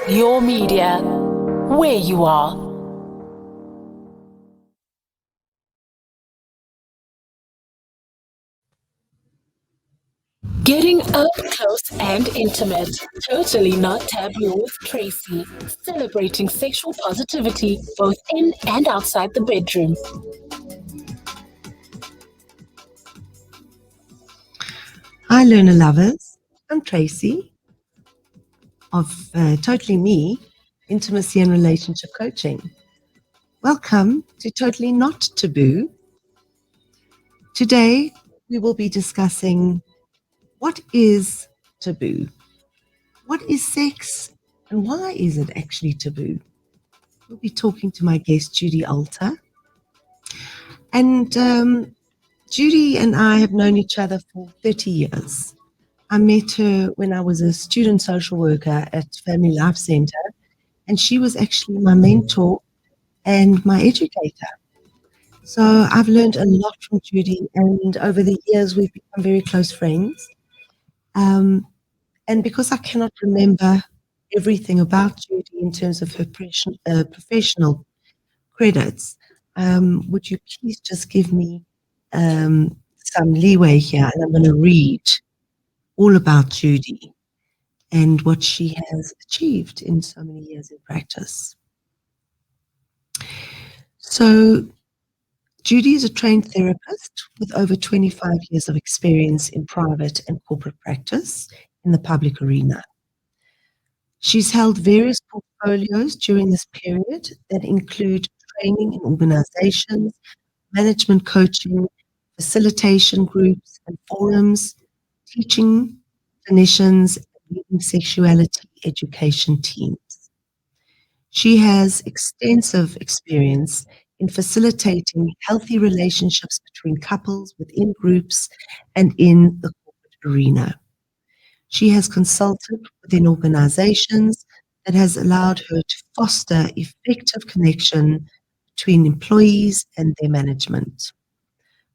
Your media, where you are. Getting up close and intimate. Totally not taboo with Tracy. Celebrating sexual positivity both in and outside the bedroom. Hi, learner lovers. I'm Tracy of Totally Me, Intimacy and Relationship Coaching. Welcome to Totally Not Taboo. Today, we will be discussing what is taboo, what is sex, and why is it actually taboo? We'll be talking to my guest, Judy Alter. And Judy and I have known each other for 30 years. I met her when I was a student social worker at Family Life Centre, and she was actually my mentor and my educator. So I've learned a lot from Judy, and over the years we've become very close friends. And because I cannot remember everything about Judy in terms of her professional credits, would you please just give me some leeway here, and I'm going to read all about Judy and what she has achieved in so many years in practice. So Judy is a trained therapist with over 25 years of experience in private and corporate practice in the public arena. She's held various portfolios during this period that include training in organizations, management coaching, facilitation groups and forums, teaching clinicians, and leading sexuality education teams. She has extensive experience in facilitating healthy relationships between couples within groups and in the corporate arena. She has consulted within organizations that has allowed her to foster effective connection between employees and their management.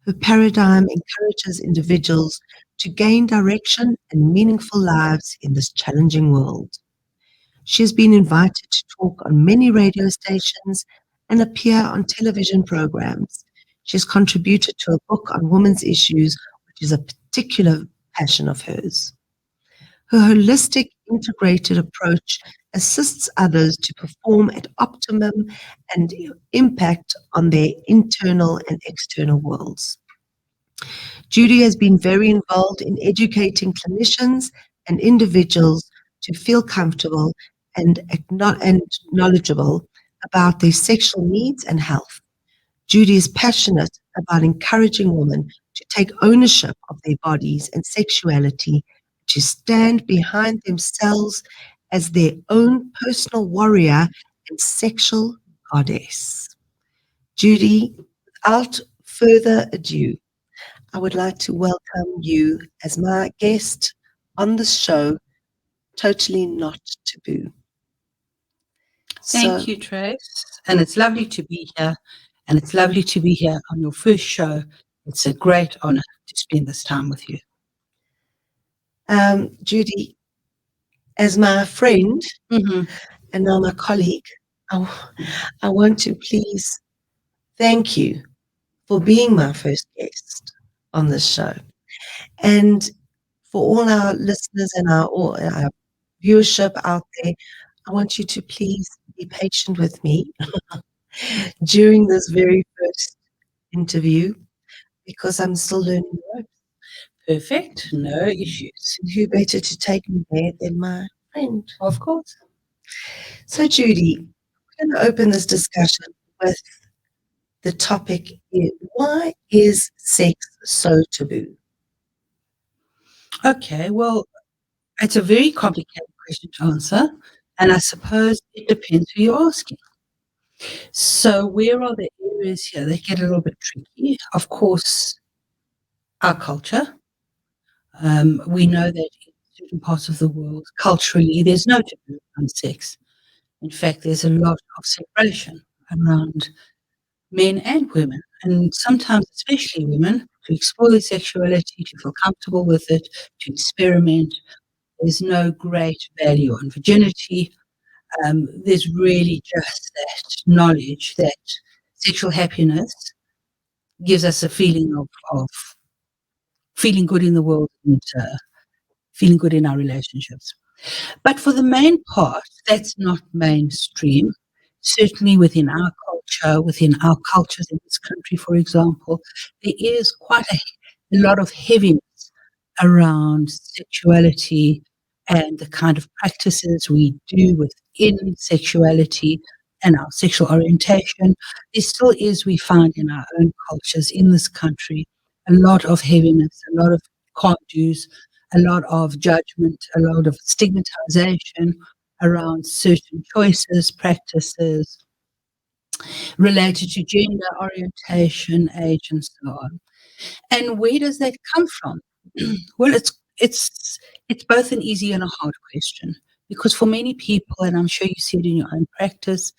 Her paradigm encourages individuals to gain direction and meaningful lives in this challenging world. She has been invited to talk on many radio stations and appear on television programs. She has contributed to a book on women's issues, which is a particular passion of hers. Her holistic, integrated approach assists others to perform at optimum and impact on their internal and external worlds. Judy has been very involved in educating clinicians and individuals to feel comfortable and knowledgeable about their sexual needs and health. Judy is passionate about encouraging women to take ownership of their bodies and sexuality, to stand behind themselves as their own personal warrior and sexual goddess. Judy, without further ado, I would like to welcome you as my guest on the show, Totally Not Taboo. Thank you, Trace. And it's lovely to be here. And it's lovely to be here on your first show. It's a great honor to spend this time with you. Judy, as my friend and now my colleague, I want to please thank you for being my first guest on this show. And for all our listeners and our viewership out there, I want you to please be patient with me during this very first interview, because I'm still learning the ropes. Perfect. No issues. Who better to take me there than my friend? Of course. So, Judy, we're going to open this discussion with the topic, why is sex so taboo? Okay, well, it's a very complicated question to answer, and I suppose it depends who you're asking. So where are the areas here that get a little bit tricky? Of course, our culture. We know that in certain parts of the world, culturally, there's no taboo on sex. In fact, there's a lot of separation around men and women, and sometimes especially women, to explore their sexuality, to feel comfortable with it, to experiment. There's no great value on virginity. there's really just that knowledge that sexual happiness gives us a feeling of feeling good in the world and feeling good in our relationships. But for the main part, that's not mainstream. Certainly within our culture, within our cultures in this country, for example, there is quite a lot of heaviness around sexuality and the kind of practices we do within sexuality and our sexual orientation. There still is, we find in our own cultures in this country, a lot of heaviness, a lot of can't do's, a lot of judgment, a lot of stigmatization around certain choices, practices related to gender, orientation, age, and so on. And where does that come from? Well, it's both an easy and a hard question, because for many people, and I'm sure you see it in your own practice,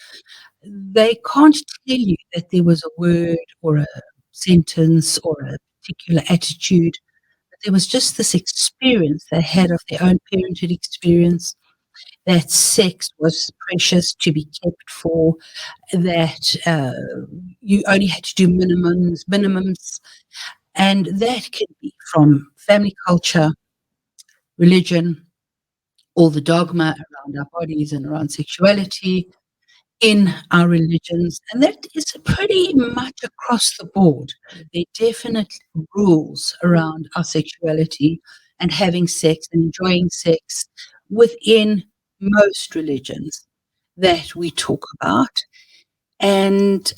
they can't tell you that there was a word or a sentence or a particular attitude. There was just this experience they had of their own parenthood experience, that sex was precious to be kept for, that you only had to do minimums, and that can be from family culture, religion, all the dogma around our bodies and around sexuality in our religions. And that is pretty much across the board. There are definite rules around our sexuality and having sex and enjoying sex within most religions that we talk about. And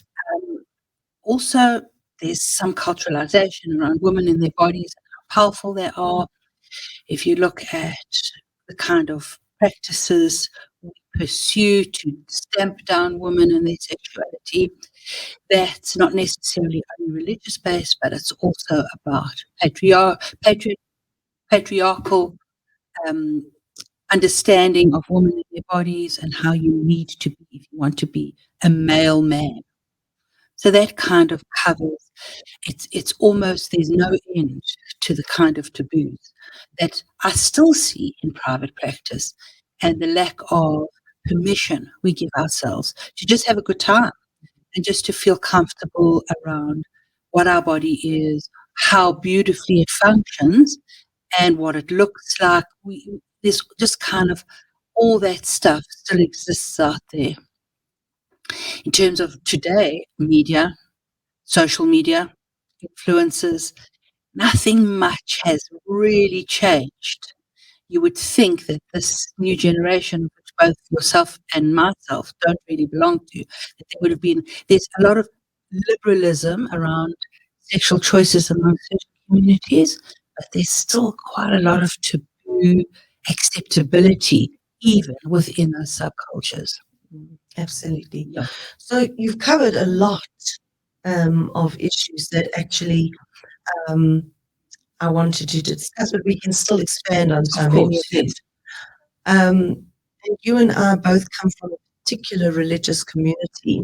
also, there's some culturalization around women and their bodies and how powerful they are. If you look at the kind of practices we pursue to stamp down women and their sexuality, that's not necessarily only religious based, but it's also about patriarchal understanding of women and their bodies and how you need to be if you want to be a male man. So that kind of covers, it's almost, there's no end to the kind of taboos that I still see in private practice, and the lack of permission we give ourselves to just have a good time and just to feel comfortable around what our body is, how beautifully it functions, and what it looks like. There's just kind of all that stuff still exists out there. In terms of today, media, social media, influences, nothing much has really changed. You would think that this new generation, which both yourself and myself don't really belong to, that there would have been, there's a lot of liberalism around sexual choices among certain communities, but there's still quite a lot of taboo acceptability even within those subcultures. Absolutely. Yeah. So you've covered a lot of issues that actually I wanted to discuss, but we can still expand on so many of them. And you and I both come from a particular religious community,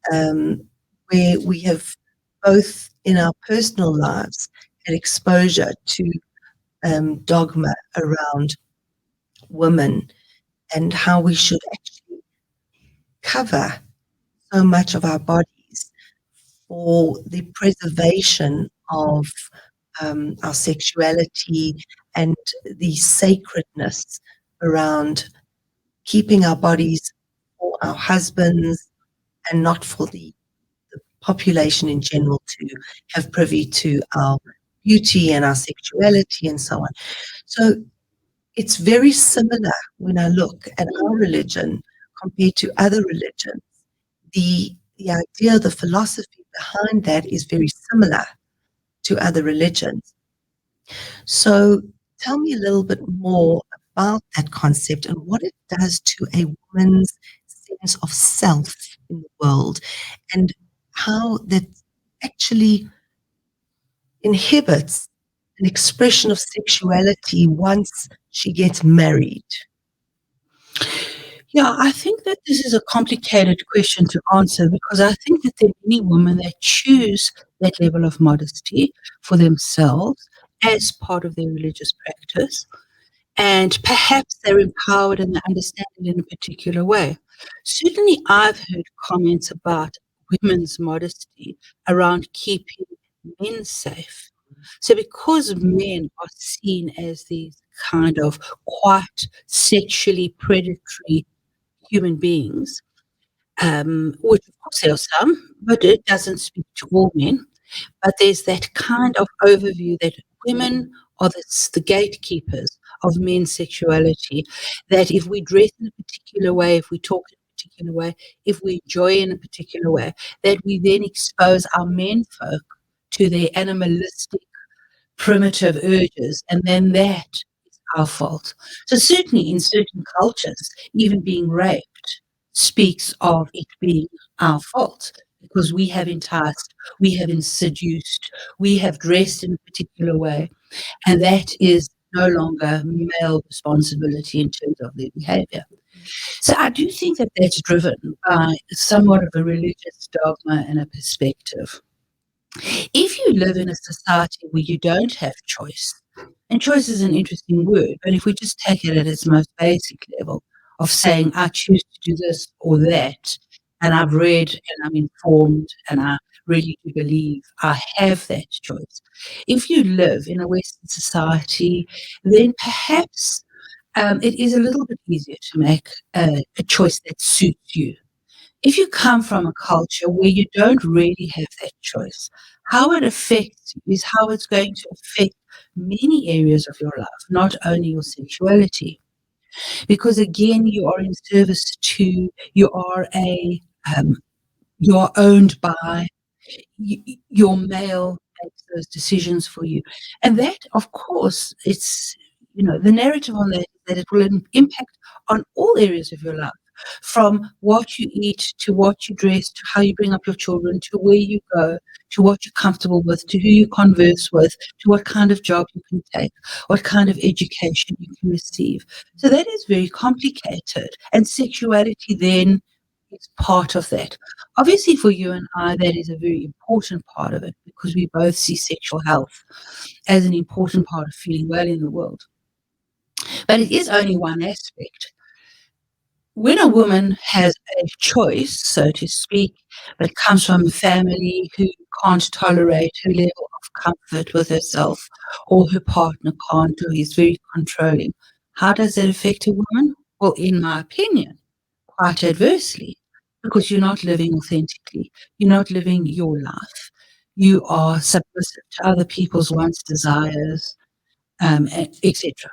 where we have both in our personal lives had exposure to dogma around women and how we should actually cover so much of our bodies for the preservation of our sexuality and the sacredness around keeping our bodies for our husbands and not for the population in general to have privy to our beauty and our sexuality and so on. So it's very similar when I look at our religion compared to other religions. The idea, the philosophy behind that is very similar to other religions. So tell me a little bit more about that concept and what it does to a woman's sense of self in the world, and how that actually inhibits an expression of sexuality once she gets married. Yeah, I think that this is a complicated question to answer, because I think that there are many women that choose that level of modesty for themselves as part of their religious practice. and perhaps they're empowered and they understand it in a particular way. Certainly, I've heard comments about women's modesty around keeping men safe. So, because men are seen as these kind of quite sexually predatory human beings, which of course there are some, but it doesn't speak to all men. But there's that kind of overview that women are the gatekeepers of men's sexuality, that if we dress in a particular way, if we talk in a particular way, if we enjoy in a particular way, that we then expose our men folk to their animalistic, primitive urges, and then that is our fault. So certainly in certain cultures, even being raped speaks of it being our fault because we have enticed, we have seduced, we have dressed in a particular way, and that is no longer male responsibility in terms of their behavior. So I do think that that's driven by somewhat of a religious dogma and a perspective. If you live in a society where you don't have choice, and choice is an interesting word, but if we just take it at its most basic level of saying, I choose to do this or that, and I've read and I'm informed and I really do believe I have that choice. If you live in a Western society, then perhaps it is a little bit easier to make a choice that suits you. If you come from a culture where you don't really have that choice, how it affects you is how it's going to affect many areas of your life, not only your sexuality. Because again, you are in service to, you are owned by, your male makes those decisions for you. And that, of course, it's, the narrative on that is that it will impact on all areas of your life, from what you eat to what you dress to how you bring up your children to where you go to what you're comfortable with to who you converse with to what kind of job you can take, what kind of education you can receive. So that is very complicated, and sexuality then is part of that. Obviously, for you and I, that is a very important part of it because we both see sexual health as an important part of feeling well in the world. But it is only one aspect. When a woman has a choice, so to speak, but comes from a family who can't tolerate her level of comfort with herself, or her partner can't, or is very controlling, how does that affect a woman? Well, in my opinion, quite adversely, because you're not living authentically. You're not living your life. You are submissive to other people's wants, desires, etc.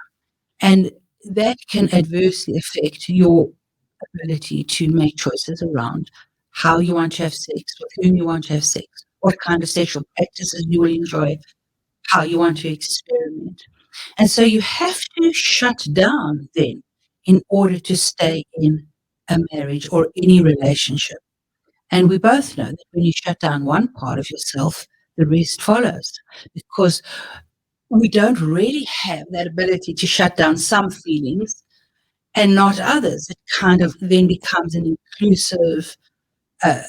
And that can adversely affect your ability to make choices around how you want to have sex, with whom you want to have sex, what kind of sexual practices you will enjoy, how you want to experiment. And so you have to shut down then in order to stay in a marriage or any relationship. And we both know that when you shut down one part of yourself, the rest follows, because we don't really have that ability to shut down some feelings and not others. It kind of then becomes an inclusive uh,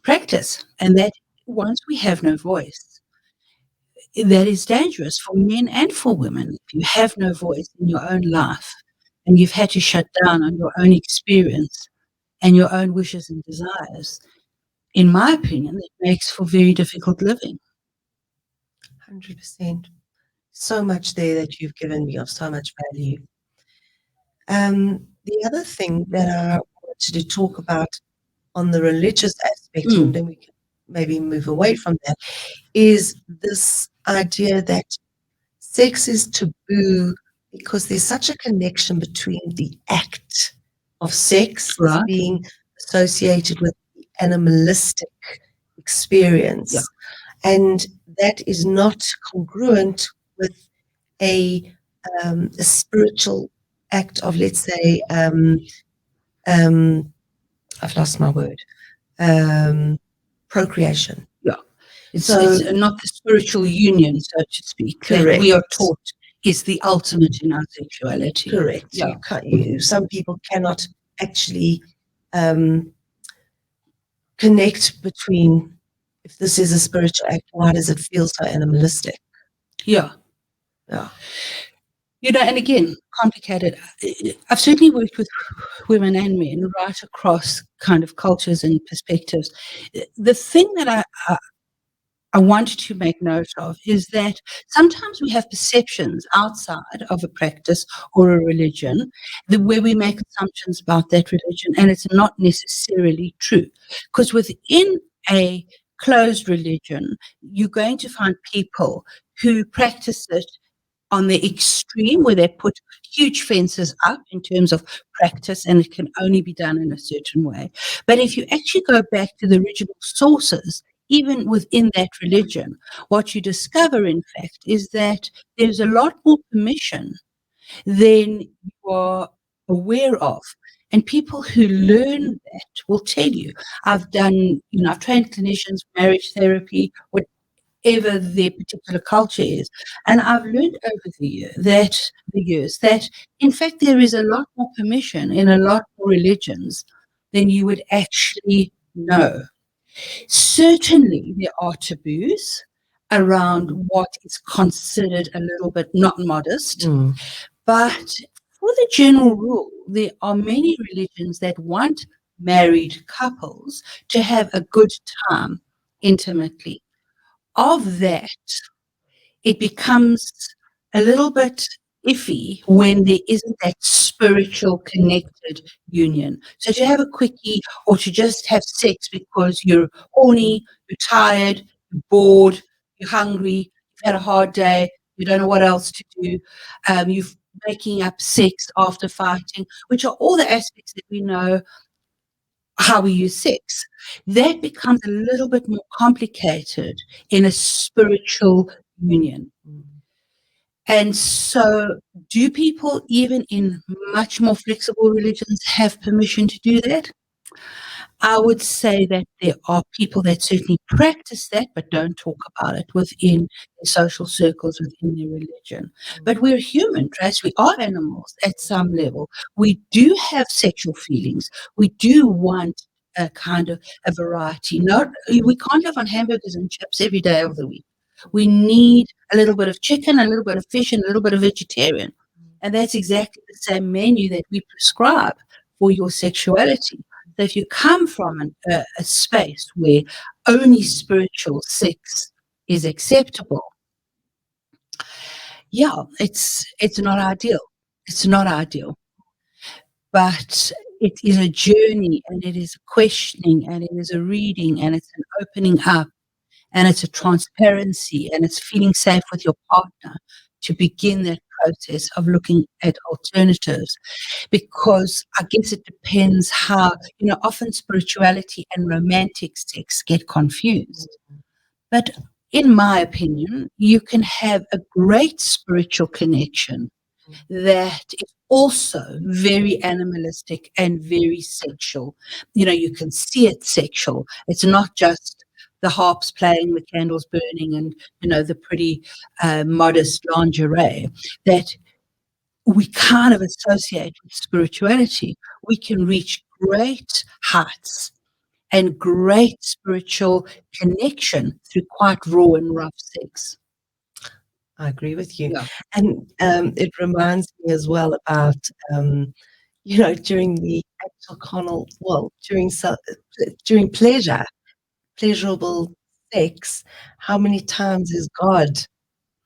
practice. And that once we have no voice, that is dangerous for men and for women. If you have no voice in your own life and you've had to shut down on your own experience and your own wishes and desires, in my opinion, it makes for very difficult living. 100%. So much there that you've given me of so much value. The other thing that I wanted to talk about on the religious aspect, and then we can maybe move away from that, is this idea that sex is taboo because there's such a connection between the act of sex being associated with the animalistic experience. And that is not congruent with a spiritual act of, let's say, I've lost my word, procreation. Yeah. It's not the spiritual union, so to speak, correct, that we are taught is the ultimate in our sexuality. Correct. Yeah. Some people cannot actually connect between, if this is a spiritual act, why does it feel so animalistic? Yeah. Yeah. And again, complicated. I've certainly worked with women and men right across kind of cultures and perspectives. The thing that I want to make note of is that sometimes we have perceptions outside of a practice or a religion where we make assumptions about that religion, and it's not necessarily true. Because within a closed religion, you're going to find people who practice it on the extreme where they put huge fences up in terms of practice, and it can only be done in a certain way. But if you actually go back to the original sources, even within that religion, what you discover, in fact, is that there's a lot more permission than you are aware of. And people who learn that will tell you, I've trained clinicians, marriage therapy, whatever their particular culture is. And I've learned over the years that in fact there is a lot more permission in a lot more religions than you would actually know. Certainly there are taboos around what is considered a little bit not modest, but for the general rule, there are many religions that want married couples to have a good time intimately. Of that, it becomes a little bit iffy when there isn't that spiritual connected union. So to have a quickie or to just have sex because you're horny, you're tired, you're bored, you're hungry, you've had a hard day, you don't know what else to do, you're making up sex after fighting, which are all the aspects that we know how we use sex. That becomes a little bit more complicated in a spiritual union. And so, do people, even in much more flexible religions, have permission to do that? I would say that there are people that certainly practice that, but don't talk about it within their social circles, within their religion. But we're human, Trace. We are animals at some level. We do have sexual feelings. We do want a kind of a variety. We can't live on hamburgers and chips every day of the week. We need a little bit of chicken, a little bit of fish, and a little bit of vegetarian. And that's exactly the same menu that we prescribe for your sexuality. So if you come from a space where only spiritual sex is acceptable, it's not ideal. It's not ideal. But it is a journey, and it is a questioning, and it is a reading, and it's an opening up, and it's a transparency, and it's feeling safe with your partner to begin that process of looking at alternatives. Because I guess it depends how, often spirituality and romantic sex get confused. But in my opinion, you can have a great spiritual connection that is also very animalistic and very sexual. You can see it sexual. It's not just the harps playing, the candles burning, and, the pretty modest lingerie that we kind of associate with spirituality. We can reach great heights and great spiritual connection through quite raw and rough sex. I agree with you. Yeah. And it reminds me as well about, during the actual carnal, during pleasurable sex, how many times is God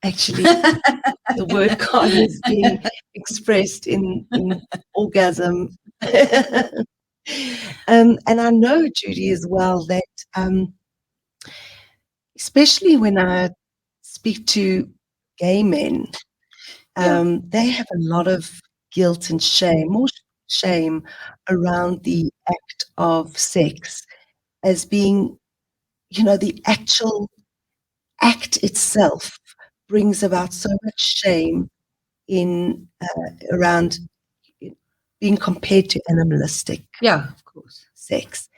actually, the word God is being expressed in orgasm. And I know, Judy, as well, that especially when I speak to gay men, they have a lot of guilt and shame, more shame around the act of sex as being, the actual act itself brings about so much shame in around being compared to animalistic of course, sex.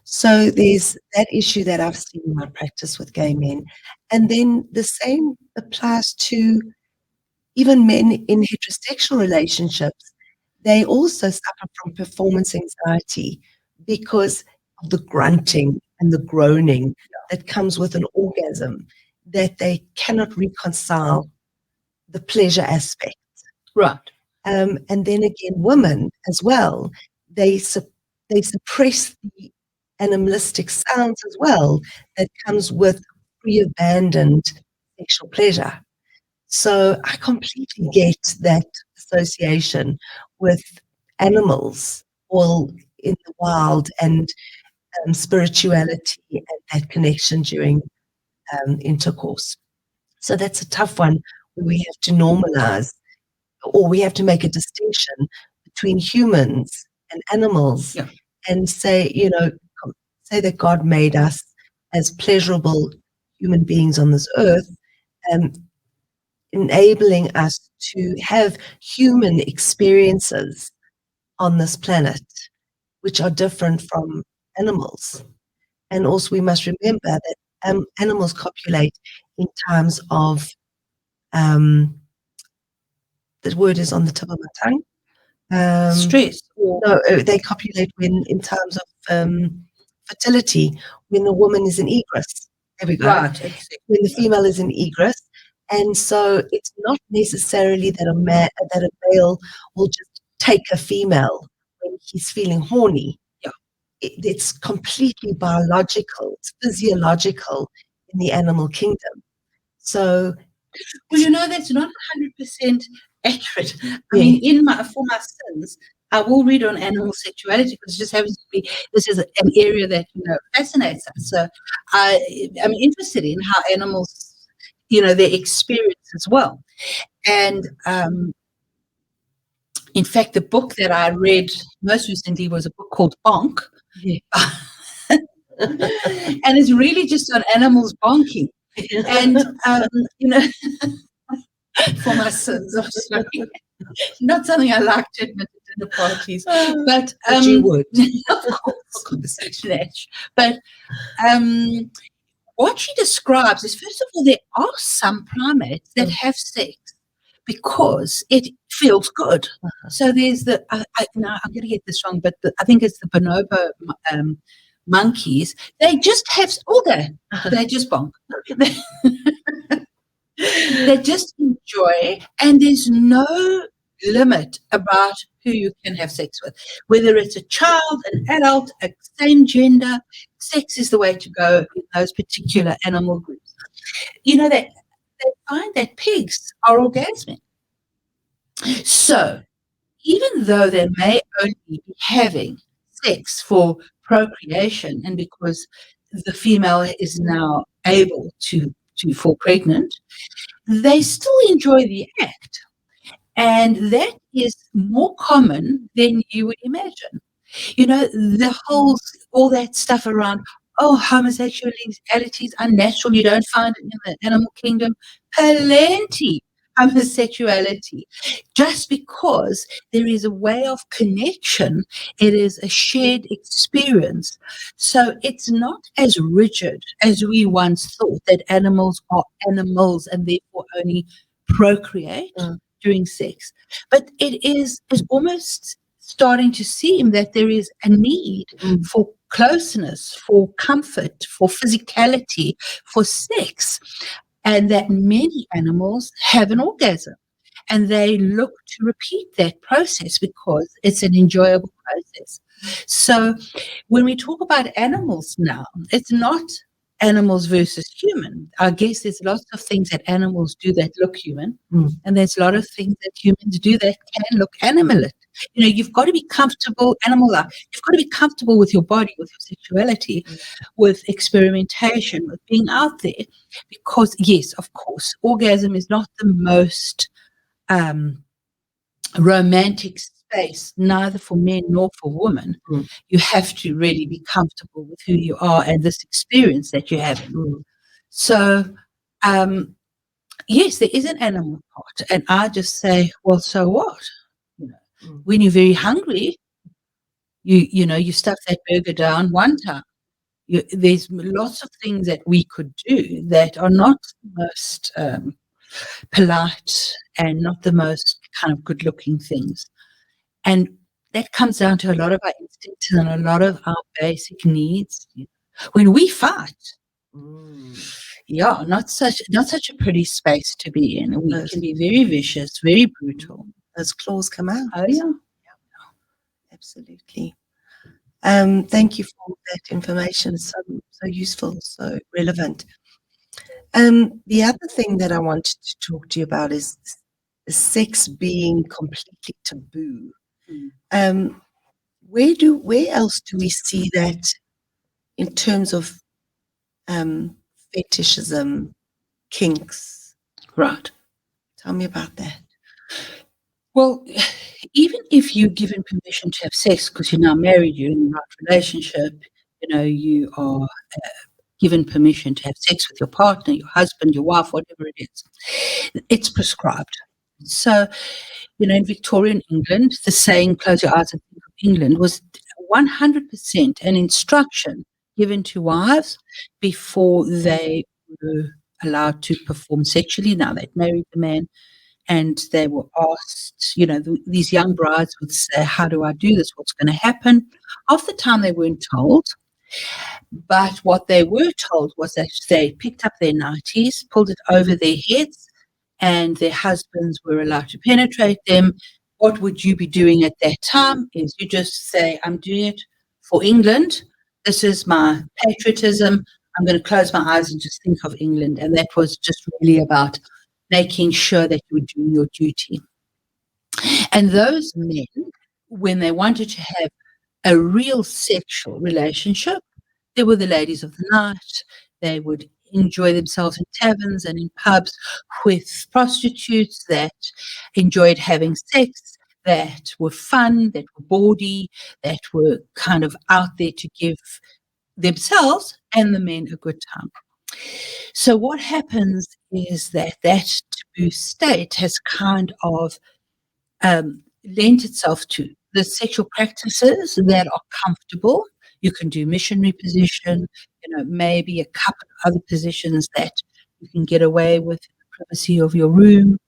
So there's that issue that I've seen in my practice with gay men. And then the same applies to even men in heterosexual relationships. They also suffer from performance anxiety because of the grunting and the groaning that comes with an orgasm, that they cannot reconcile the pleasure aspect. Right. And then again, women as well, they suppress the animalistic sounds as well that comes with pre-abandoned sexual pleasure. So I completely get that association with animals all in the wild and spirituality and that connection during intercourse. So that's a tough one where we have to normalize, or we have to make a distinction between humans and animals, Yeah. and say, say that God made us as pleasurable human beings on this earth, enabling us to have human experiences on this planet, which are different from animals. And also we must remember that animals copulate in times of, the word is on the tip of my tongue. Stress. No, they copulate in times of fertility, when the woman is in egress. There we go. Right. When the female is in egress. And so it's not necessarily that a male will just take a female when he's feeling horny. Yeah. It's completely biological, it's physiological in the animal kingdom. So, well, that's not 100% accurate. I mean, for my sins, I will read on animal sexuality because it just happens to be, this is an area that fascinates us. So I'm interested in how animals, their experience as well. And in fact, the book that I read most recently was a book called Bonk. Yeah. And it's really just on animals bonking. And, for my sins, I'm sorry. Not something I like to admit at dinner parties. But you would. Of course. Conversation. But what she describes is, first of all, there are some primates that have sex because it feels good. So there's I'm going to get this wrong, but I think it's the bonobo monkeys. They just have all day. They just bonk. They just enjoy, and there's no limit about who you can have sex with, whether it's a child, an adult, a same gender. Sex is the way to go in those particular animal groups. They find that pigs are orgasmic. So even though they may only be having sex for procreation, and because the female is now able to fall pregnant, they still enjoy the act. And that is more common than you would imagine. All that stuff around, homosexuality is unnatural, you don't find it in the animal kingdom. Plenty homosexuality. Just because there is a way of connection, it is a shared experience. So it's not as rigid as we once thought, that animals are animals and therefore only procreate during sex. But it's almost starting to seem that there is a need for closeness, for comfort, for physicality, for sex, and that many animals have an orgasm, and they look to repeat that process because it's an enjoyable process. So when we talk about animals now, it's not animals versus human. I guess there's lots of things that animals do that look human, and there's a lot of things that humans do that can look animalic. You've got to be comfortable, animal-like. You've got to be comfortable with your body, with your sexuality, with experimentation, with being out there. Because, yes, of course, orgasm is not the most romantic space, neither for men nor for women. You have to really be comfortable with who you are and this experience that you're having. So, yes, there is an animal part. And I just say, well, so what? When you're very hungry, you stuff that burger down one time. There's lots of things that we could do that are not the most polite and not the most kind of good-looking things. And that comes down to a lot of our instincts and a lot of our basic needs. When we fight, not such a pretty space to be in. We can be very vicious, very brutal. those claws come out. Oh, yeah. Absolutely. Thank you for that information. So useful, so relevant. The other thing that I wanted to talk to you about is sex being completely taboo. Where else do we see that in terms of fetishism, kinks? Right. Tell me about that. Well, even if you're given permission to have sex because you're now married, you're in the right relationship, you are given permission to have sex with your partner, your husband, your wife, whatever it is, it's prescribed. So, in Victorian England, the saying, close your eyes and think of England, was 100% an instruction given to wives before they were allowed to perform sexually. Now they'd married the man and they were asked, these young brides would say, how do I do this? What's going to happen? Half the time they weren't told. But what they were told was that they picked up their nighties, pulled it over their heads, and their husbands were allowed to penetrate them. What would you be doing at that time is you just say, I'm doing it for England. This is my patriotism. I'm going to close my eyes and just think of England. And that was just really about making sure that you were doing your duty. And those men, when they wanted to have a real sexual relationship, they were the ladies of the night. They would enjoy themselves in taverns and in pubs with prostitutes that enjoyed having sex, that were fun, that were bawdy, that were kind of out there to give themselves and the men a good time. So what happens is that taboo state has kind of lent itself to the sexual practices that are comfortable. You can do missionary position, maybe a couple of other positions that you can get away with in the privacy of your room.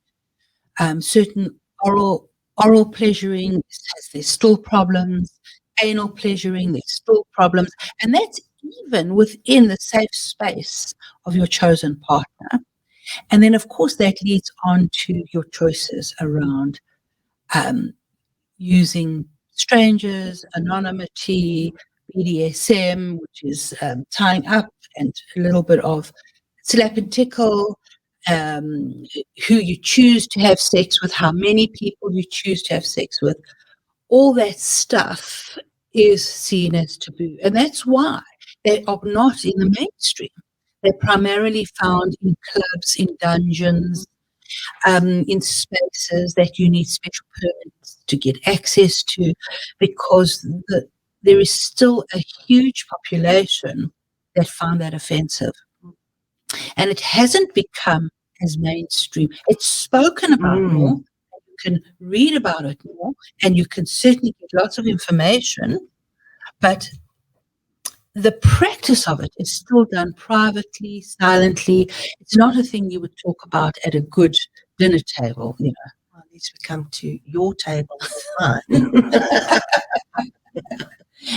Certain oral pleasuring has their still problems. Anal pleasuring, there's still problems. And that's even within the safe space of your chosen partner. And then, of course, that leads on to your choices around using strangers, anonymity, BDSM, which is tying up, and a little bit of slap and tickle, who you choose to have sex with, how many people you choose to have sex with. All that stuff is seen as taboo. And that's why they are not in the mainstream. They're primarily found in clubs, in dungeons, in spaces that you need special permits to get access to, because there is still a huge population that find that offensive. And it hasn't become as mainstream. It's spoken about more. You can read about it more, and you can certainly get lots of information, but the practice of it is still done privately, silently. It's not a thing you would talk about at a good dinner table, Well, at least we come to your table.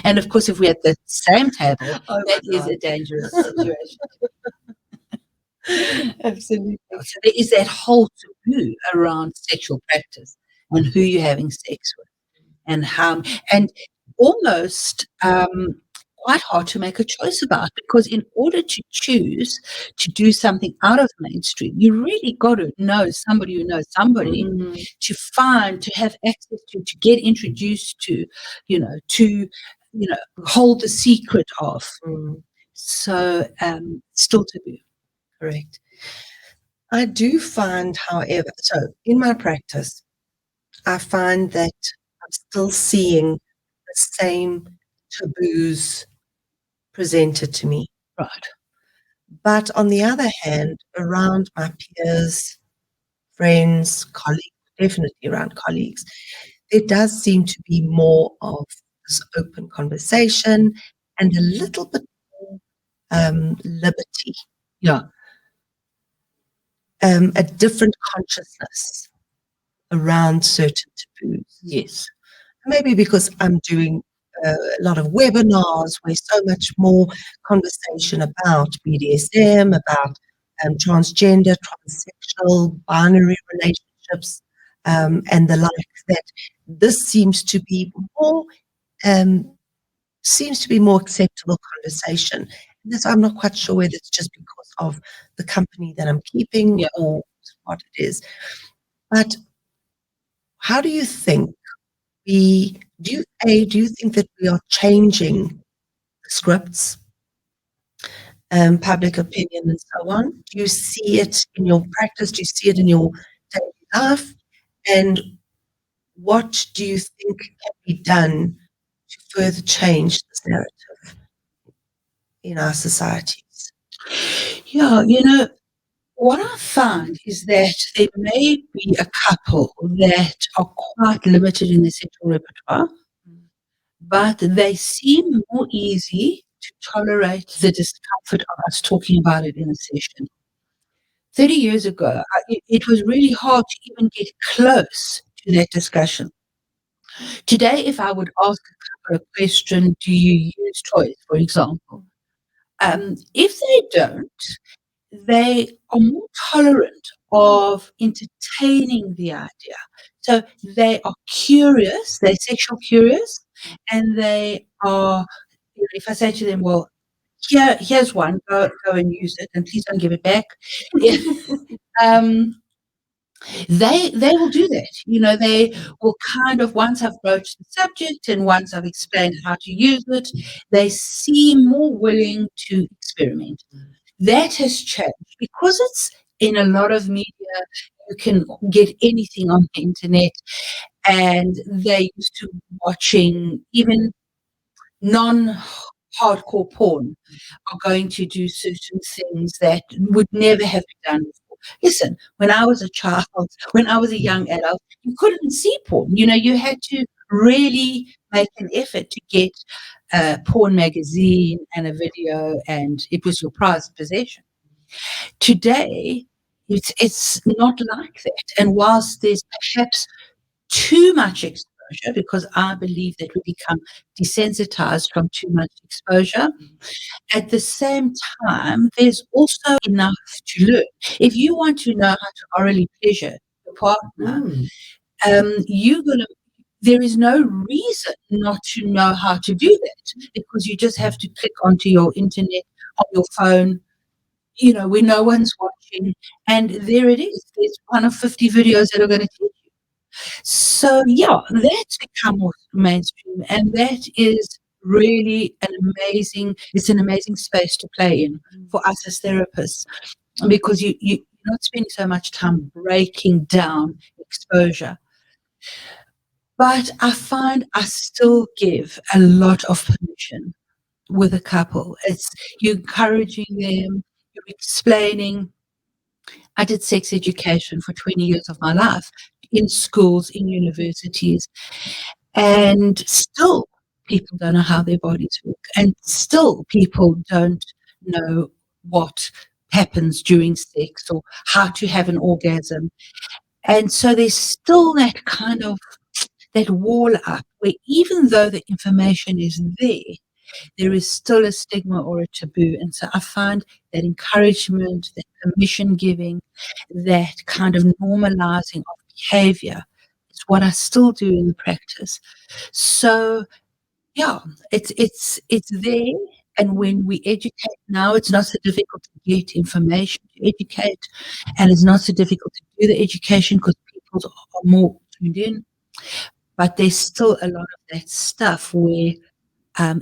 And of course, if we're at the same table, that is a dangerous situation. Absolutely. So there is that whole taboo around sexual practice and who you're having sex with and how, and almost quite hard to make a choice about, because in order to choose to do something out of mainstream, you really got to know somebody who knows somebody to have access to get introduced to, to hold the secret of. So still taboo. Correct. I do find, however, so in my practice, I find that I'm still seeing the same taboos presented to me. Right. But on the other hand, around my peers, friends, colleagues, definitely around colleagues, there does seem to be more of this open conversation and a little bit more liberty. Yeah. A different consciousness around certain taboos. Yes. Maybe because I'm doing a lot of webinars where so much more conversation about BDSM, about transgender, transsexual, binary relationships, and the like, that this seems to be more acceptable conversation. And that's, I'm not quite sure whether it's just because of the company that I'm keeping or what it is. But how do you think do you think that we are changing scripts, public opinion and so on? Do you see it in your practice? Do you see it in your daily life? And what do you think can be done to further change this narrative in our societies? Yeah, what I find is that there may be a couple that are quite limited in their sexual repertoire, but they seem more easy to tolerate the discomfort of us talking about it in a session. 30 years ago, it was really hard to even get close to that discussion. Today, if I would ask a couple a question, do you use toys, for example? If they don't, they are more tolerant of entertaining the idea. So they are curious, they're sexual curious, and they are, if I say to them, well, here's one, go and use it, and please don't give it back. They will do that. They will kind of, once I've broached the subject and once I've explained how to use it, they seem more willing to experiment. That has changed because it's in a lot of media. You can get anything on the internet, and they're used to watching even non-hardcore porn are going to do certain things that would never have been done before. Listen, when I was a child, when I was a young adult, you couldn't see porn. You had to really make an effort to get a porn magazine and a video, and it was your prized possession. Today, it's not like that. And whilst there's perhaps too much exposure, because I believe that we become desensitized from too much exposure, at the same time, there's also enough to learn. If you want to know how to orally pleasure your partner, there is no reason not to know how to do that, because you just have to click onto your internet on your phone, where no one's watching, and there it is. There's one of 50 videos that are going to teach you. So yeah, that's become more mainstream, and that is really it's an amazing space to play in for us as therapists, because you're not spending so much time breaking down exposure. But I find I still give a lot of permission with a couple. It's you encouraging them, you're explaining. I did sex education for 20 years of my life in schools, in universities, and still people don't know how their bodies work, and still people don't know what happens during sex or how to have an orgasm. And so there's still that kind of that wall up where, even though the information is there is still a stigma or a taboo. And so I find that encouragement, that permission giving, that kind of normalizing of behavior is what I still do in the practice. So yeah, it's there. And when we educate now, it's not so difficult to get information to educate, and it's not so difficult to do the education because people are more tuned in. But there's still a lot of that stuff where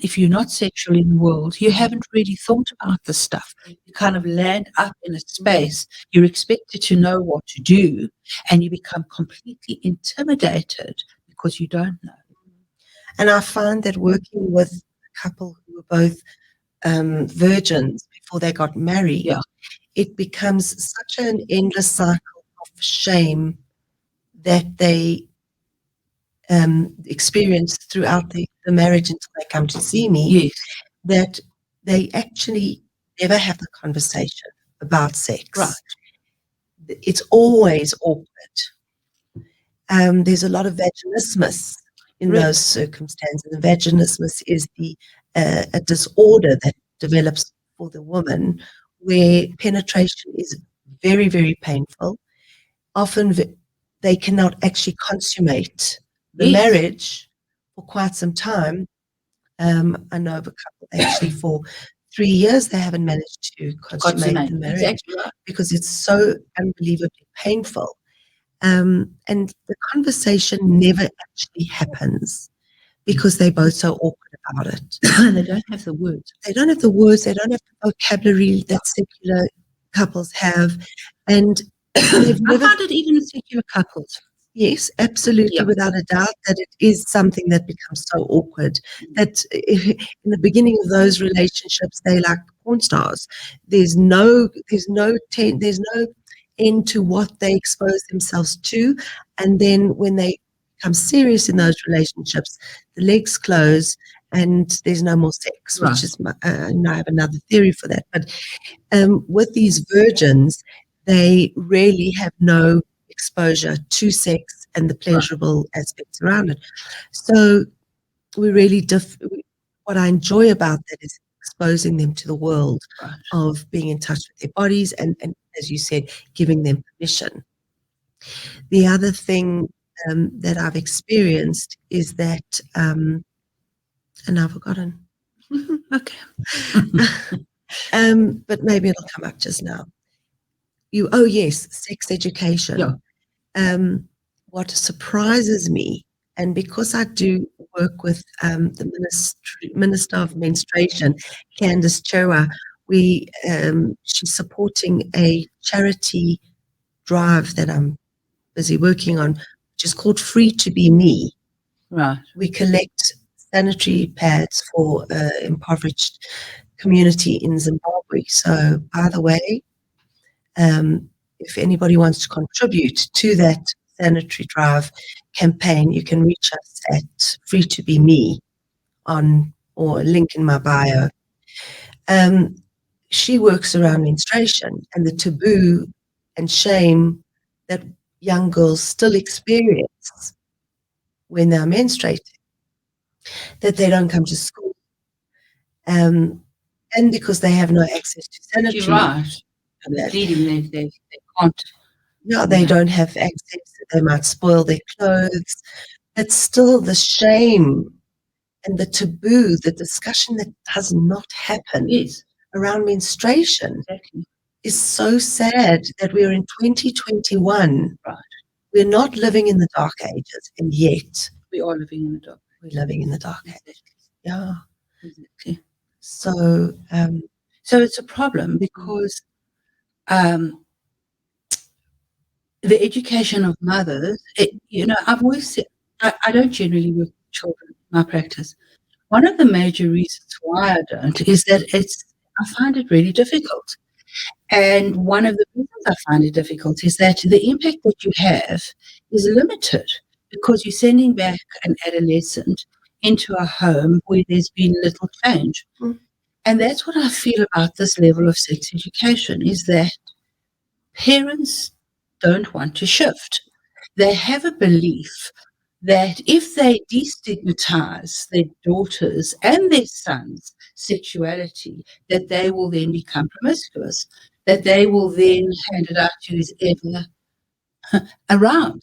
if you're not sexually in the world, you haven't really thought about the stuff. You kind of land up in a space, you're expected to know what to do, and you become completely intimidated because you don't know. And I find that working with a couple who were both virgins before they got married, it becomes such an endless cycle of shame that they experience throughout the marriage until they come to see me, that they actually never have the conversation about sex. Right. It's always awkward. There's a lot of vaginismus in those circumstances. The vaginismus is a disorder that develops for the woman where penetration is very, very painful, often they cannot actually consummate the Yes. marriage for quite some time. I know of a couple actually for 3 years they haven't managed to consummate the marriage Exactly right. because it's so unbelievably painful. And the conversation never actually happens because they're both so awkward about it. They don't have the words. They don't have the words, they don't have the vocabulary that secular couples have. And they've I never, find it even in secular couples. yes, absolutely, Yeah. without a doubt, that it is something that becomes so awkward that in the beginning of those relationships, they're like porn stars. There's no end to what they expose themselves to. And then when they become serious in those relationships, the legs close and there's no more sex, Right. which is, I have another theory for that. But with these virgins, they really have no exposure to sex and the pleasurable aspects around it. So we really, what I enjoy about that is exposing them to the world Right. of being in touch with their bodies and as you said, giving them permission. The other thing that I've experienced is that, and I've forgotten, Okay. but maybe it'll come up just now. Oh yes, sex education. Yeah. What surprises me, and because I do work with the Minister of Menstruation, Candice Chua, she's supporting a charity drive that I'm busy working on, which is called Free to Be Me. Right. We collect sanitary pads for impoverished community in Zimbabwe. So, by the way, if anybody wants to contribute to that sanitary drive campaign, you can reach us at Free to Be Me or link in my bio. She works around menstruation and the taboo and shame that young girls still experience when they're menstruating, that they don't come to school, and because they have no access to sanitary. You're right. Bleeding, they can't. No, they don't have access. They might spoil their clothes. But still, the shame and the taboo, the discussion that does not happen around menstruation is so sad that we're in 2021. Right. We're not living in the dark ages, and yet we are living in the dark. We're living in the dark ages. Yeah. Exactly. So, so it's a problem because the education of mothers, I've always said, I don't generally work with children in my practice. One of the major reasons why I don't is that I find it really difficult. And one of the reasons I find it difficult is that the impact that you have is limited because you're sending back an adolescent into a home where there's been little change. Mm. And that's what I feel about this level of sex education is that parents don't want to shift. They have a belief that if they destigmatize their daughters and their sons' sexuality, that they will then become promiscuous, that they will then hand it out to whoever around.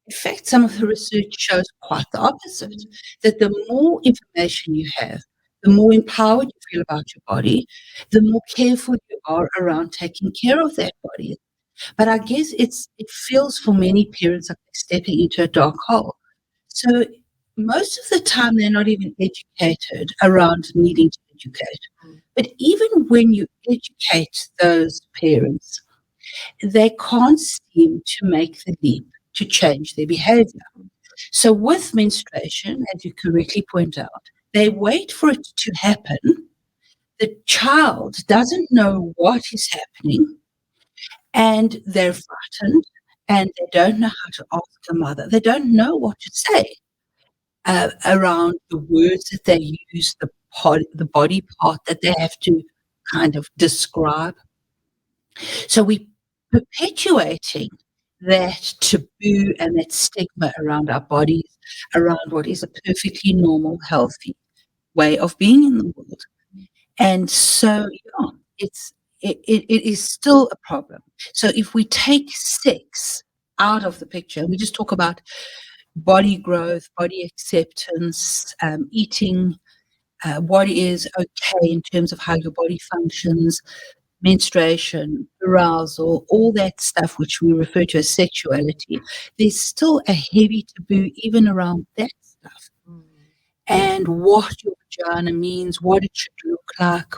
In fact, some of the research shows quite the opposite, that the more information you have, the more empowered you feel about your body, the more careful you are around taking care of that body. But I guess it feels for many parents like they're stepping into a dark hole. So most of the time they're not even educated around needing to educate. But even when you educate those parents, they can't seem to make the leap to change their behavior. So with menstruation, as you correctly point out, they wait for it to happen. The child doesn't know what is happening and they're frightened and they don't know how to ask a mother. They don't know what to say around the words that they use, the body part that they have to kind of describe. So we perpetuating that taboo and that stigma around our bodies, around what is a perfectly normal, healthy way of being in the world. And so, it is still a problem. So if we take sex out of the picture. We just talk about body growth, body acceptance, eating, what is okay in terms of how your body functions, menstruation, arousal, all that stuff which we refer to as sexuality. There's still a heavy taboo even around that stuff. And what your vagina means, what it should look like.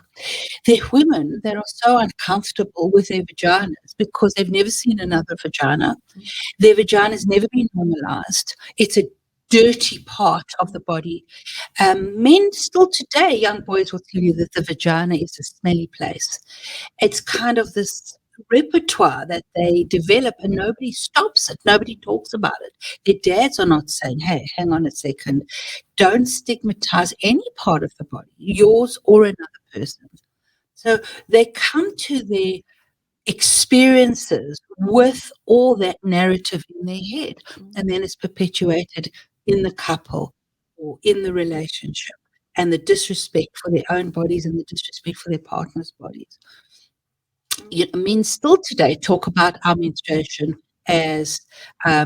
There are women that are so uncomfortable with their vaginas because they've never seen another vagina. Their vagina's never been normalized. It's a dirty part of the body. Men still today, young boys will tell you that the vagina is a smelly place. It's kind of this repertoire that they develop and nobody stops it. Nobody talks about it. Their dads are not saying, hey, hang on a second. Don't stigmatize any part of the body, yours or another person's. So they come to their experiences with all that narrative in their head, and then it's perpetuated in the couple or in the relationship, and the disrespect for their own bodies and the disrespect for their partner's bodies. Men still today talk about our menstruation as, how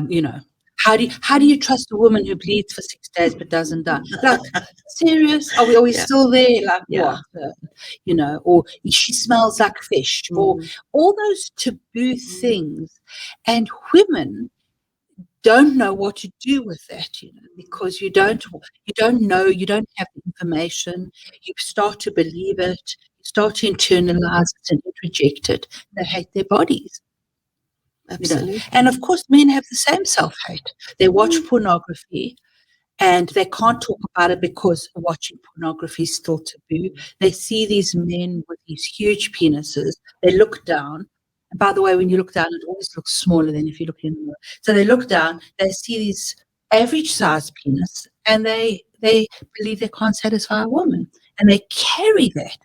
do you trust a woman who bleeds for 6 days but doesn't die? Like, serious? Are we still there? Like, what? Or she smells like fish, or all those taboo things. And women don't know what to do with that, because you don't know, you don't have the information. You start to believe it, you start to internalize it and reject it. They hate their bodies. Absolutely. And of course, men have the same self-hate. They watch pornography and they can't talk about it because watching pornography is still taboo. They see these men with these huge penises. They look down. And by the way, when you look down, it always looks smaller than if you look in the mirror. So they look down, they see these average size penis, and they believe they can't satisfy a woman. And they carry that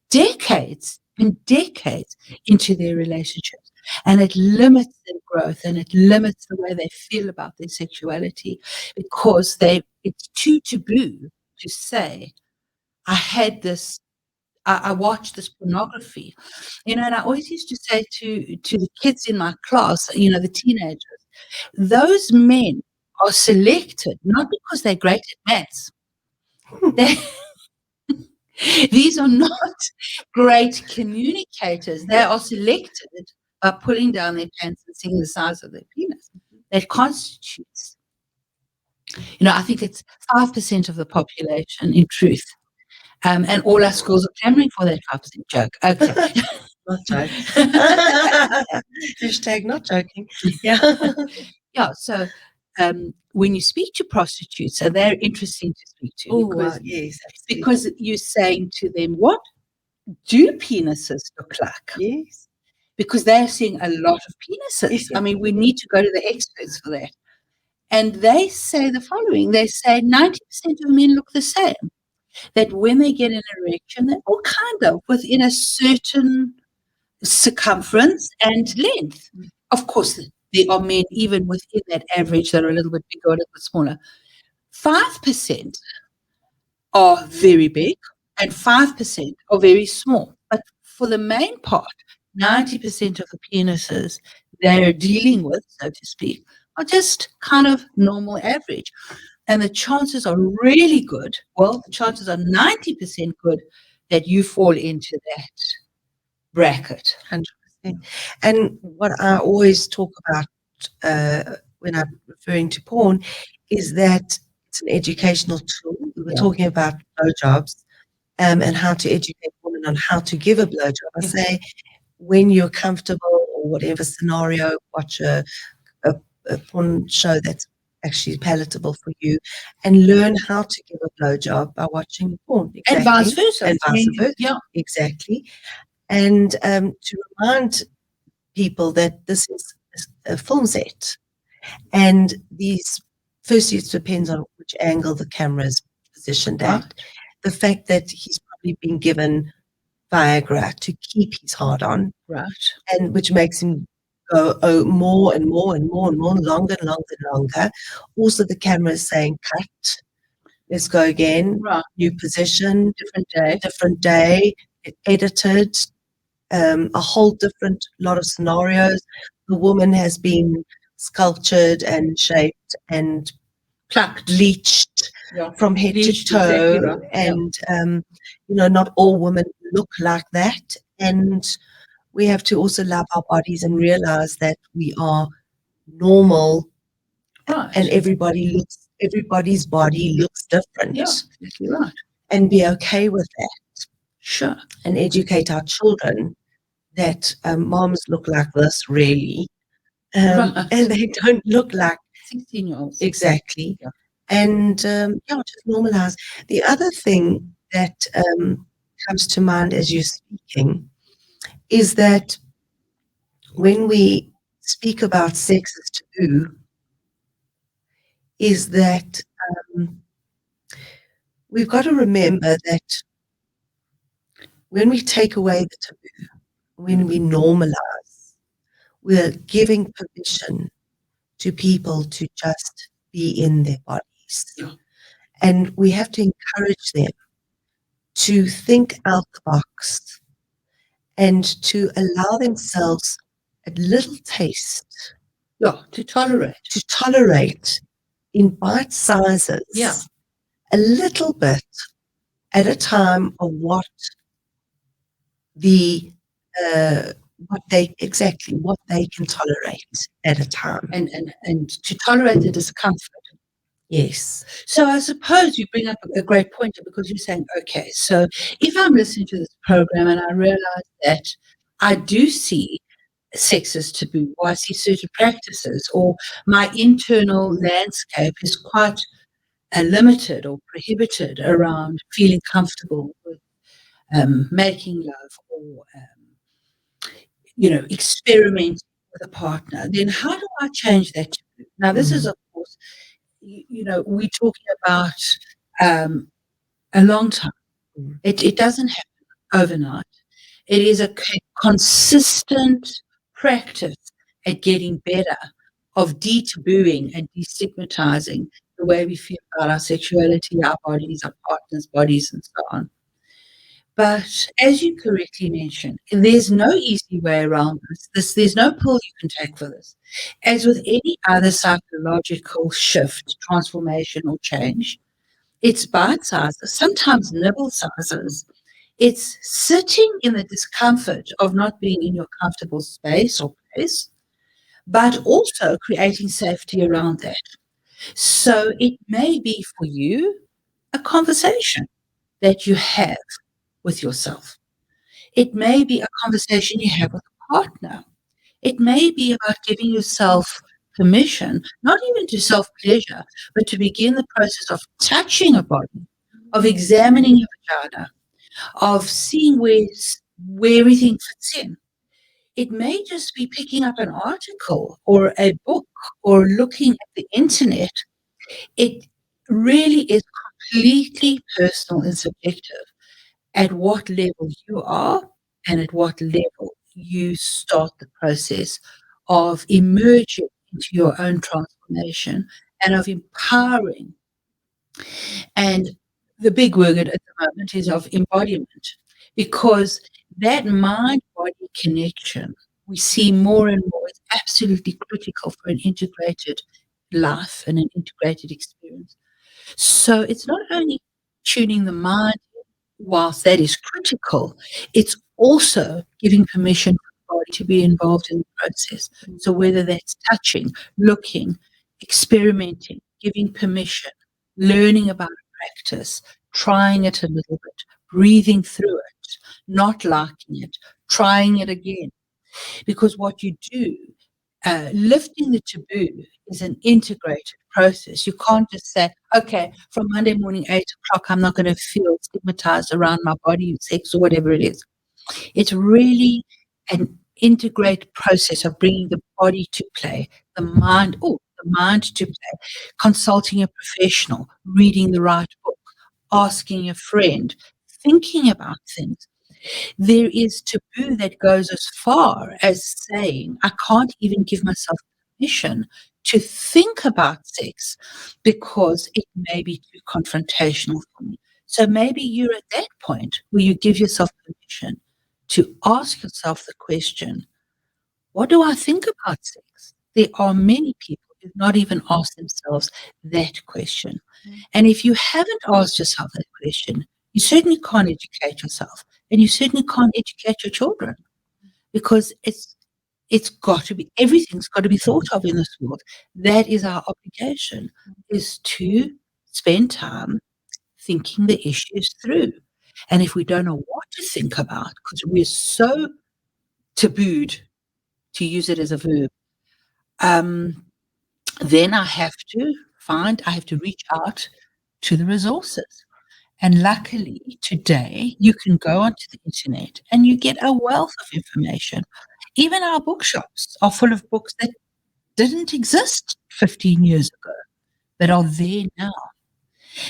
decades and decades into their relationships. And it limits their growth and it limits the way they feel about their sexuality, because it's too taboo to say, I watched this pornography, and I always used to say to the kids in my class, the teenagers, those men are selected not because they're great at maths. These are not great communicators. They are selected by pulling down their pants and seeing the size of their penis. That constitutes, I think it's 5% of the population in truth. And all our schools are clamoring for that 5% joke. Okay. Not joking. Hashtag not joking. Yeah. Yeah. So when you speak to prostitutes, so they're interesting to speak to because you're saying to them, what do penises look like? Yes. Because they're seeing a lot of penises. Yes. I mean, we need to go to the experts for that. And they say the following. They say 90% of men look the same. That when they get an erection, they're all kind of within a certain circumference and length. Of course, there are men even within that average that are a little bit bigger or a little bit smaller. 5% are very big and 5% are very small. But for the main part, 90% of the penises they're dealing with, so to speak, are just kind of normal average. And the chances are really good. Well, the chances are 90% good that you fall into that bracket. 100%. And what I always talk about when I'm referring to porn is that it's an educational tool. We were talking about blowjobs and how to educate women on how to give a blowjob. I say, when you're comfortable or whatever scenario, watch a porn show that's actually palatable for you, and learn how to give a blowjob by watching porn. Exactly. And vice versa. And vice versa. Yeah. Exactly. And to remind people that this is a film set, and firstly, it depends on which angle the camera is positioned at. Right. The fact that he's probably been given Viagra to keep his heart on, right, and which makes him go more and more and more and more, longer and longer and longer. Also, the camera is saying, cut, let's go again, right, new position, different day, edited, a whole different lot of scenarios. The woman has been sculptured and shaped and Plucked. bleached from head Bleached, to toe. exactly right. And, not all women look like that. And we have to also love our bodies and realize that we are normal, Right. and everybody's body looks different. Yeah, exactly right. And be okay with that. Sure. And educate our children that moms look like this, really. Right. And they don't look like 16-year-olds. exactly. Yeah. And just normalize. The other thing that comes to mind as you're speaking is that when we speak about sex as taboo, is that we've got to remember that when we take away the taboo, when we normalize, we're giving permission to people to just be in their bodies. Yeah. And we have to encourage them to think out the box and to allow themselves a little taste. Yeah, to tolerate In bite sizes. Yeah. A little bit at a time of what they can tolerate at a time. and to tolerate the discomfort. Yes. So I suppose you bring up a great point because you're saying, okay, so if I'm listening to this program and I realize that I do see sex as taboo, or I see certain practices, or my internal landscape is quite limited or prohibited around feeling comfortable with making love or experimenting with a partner, then how do I change that taboo? Now, this is, of course, we're talking about a long time. It doesn't happen overnight. It is a consistent practice at getting better, of de-tabooing and destigmatizing the way we feel about our sexuality, our bodies, our partners' bodies, and so on. But as you correctly mentioned, there's no easy way around this. There's no pill you can take for this. As with any other psychological shift, transformation, or change, it's bite sizes, sometimes nibble sizes. It's sitting in the discomfort of not being in your comfortable space or place, but also creating safety around that. So it may be for you a conversation that you have with yourself. It may be a conversation you have with a partner. It may be about giving yourself permission, not even to self-pleasure, but to begin the process of touching a body, of examining your vagina, of seeing where everything fits in. It may just be picking up an article or a book or looking at the internet. It really is completely personal and subjective at what level you are and at what level you start the process of emerging into your own transformation and of empowering. And the big word at the moment is of embodiment, because that mind-body connection we see more and more is absolutely critical for an integrated life and an integrated experience. So it's not only tuning the mind, whilst that is critical, it's also giving permission for the body to be involved in the process. So whether that's touching, looking, experimenting, giving permission, learning about a practice, trying it a little bit, breathing through it, not liking it, trying it again. Because what you do, lifting the taboo is an integrated process. You can't just say, okay, from Monday morning, 8 o'clock, I'm not going to feel stigmatized around my body, sex, or whatever it is. It's really an integrated process of bringing the body to play, the mind to play, consulting a professional, reading the right book, asking a friend, thinking about things. There is taboo that goes as far as saying, I can't even give myself permission to think about sex because it may be too confrontational for me. So maybe you're at that point where you give yourself permission to ask yourself the question, what do I think about sex? there are many people who've not even asked themselves that question. And if you haven't asked yourself that question, you certainly can't educate yourself, and you certainly can't educate your children, because it's got to be, everything's got to be thought of in this world. That is our obligation, is to spend time thinking the issues through. And if we don't know what to think about, because we're so tabooed, to use it as a verb, then I have to reach out to the resources. And luckily today you can go onto the internet and you get a wealth of information. Even our bookshops are full of books that didn't exist 15 years ago, but are there now.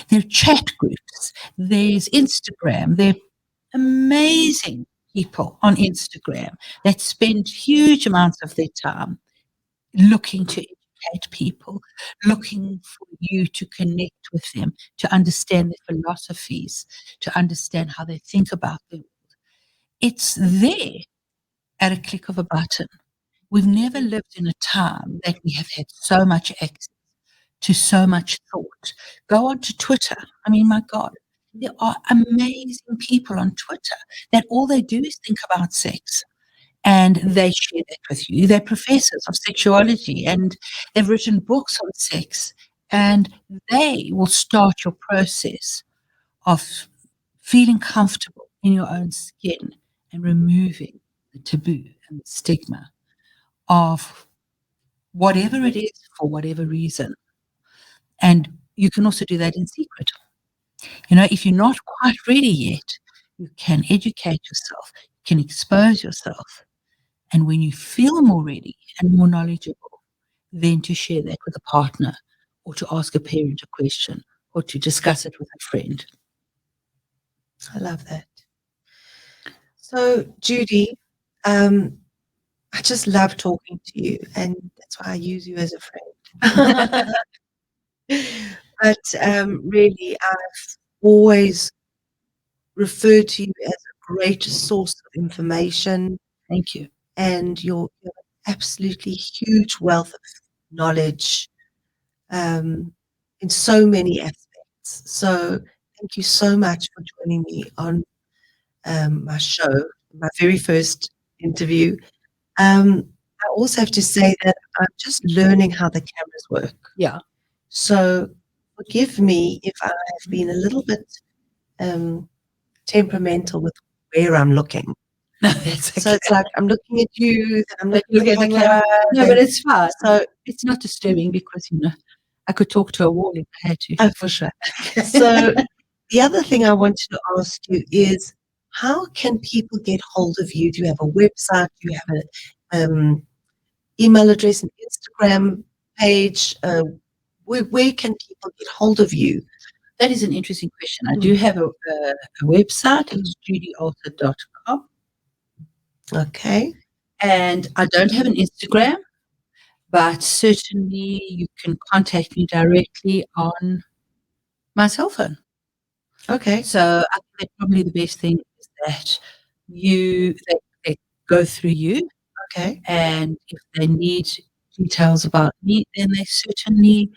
There are chat groups, there's Instagram, there are amazing people on Instagram that spend huge amounts of their time looking to educate people, looking for you to connect with them, to understand their philosophies, to understand how they think about the world. It's there at a click of a button. We've never lived in a time that we have had so much access to so much thought. Go on to Twitter. I mean, my God, there are amazing people on Twitter that all they do is think about sex. And they share that with you. They're professors of sexuality and they've written books on sex, and they will start your process of feeling comfortable in your own skin and removing the taboo and the stigma of whatever it is for whatever reason. And you can also do that in secret. If you're not quite ready yet, you can educate yourself, you can expose yourself. And when you feel more ready and more knowledgeable, then to share that with a partner, or to ask a parent a question, or to discuss it with a friend. I love that. So, Judy, I just love talking to you, and that's why I use you as a friend. But really, I've always referred to you as a great source of information. Thank you. And your absolutely huge wealth of knowledge in so many aspects. So thank you so much for joining me on my show, my very first interview. I also have to say that I'm just learning how the cameras work. Yeah. So forgive me if I have been a little bit temperamental with where I'm looking. No, that's okay. So it's like I'm looking at you, then I'm looking at the camera. camera. No, but it's fine. So it's not disturbing, because I could talk to a wall if I had to. Oh, for sure. So the other thing I wanted to ask you is, how can people get hold of you? Do you have a website? Do you have an email address, an Instagram page? Where can people get hold of you? That is an interesting question. I do have a website. It's judyalter.com. Okay. And I don't have an Instagram, but certainly you can contact me directly on my cell phone. Okay. So I think that probably the best thing is that they go through you. Okay. And if they need details about me, then they certainly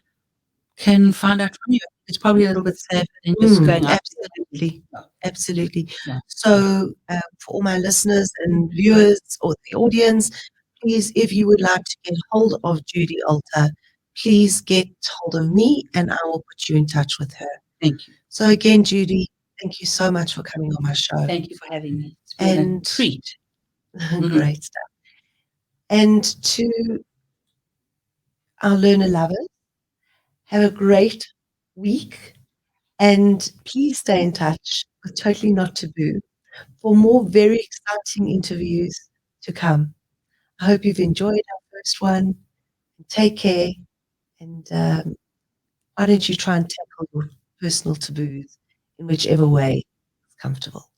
can find out from you. It's probably a little bit safer than just going out. Absolutely. Absolutely. Yeah. So for all my listeners and viewers or the audience, please, if you would like to get hold of Judy Alter, please get hold of me and I will put you in touch with her. Thank you. So again, Judy, thank you so much for coming on my show. Thank you for having me. It's been a treat. Great stuff. And to our learner lovers, have a great week, and please stay in touch with Totally Not Taboo for more very exciting interviews to come. I hope you've enjoyed our first one. Take care, and why don't you try and tackle your personal taboos in whichever way is comfortable.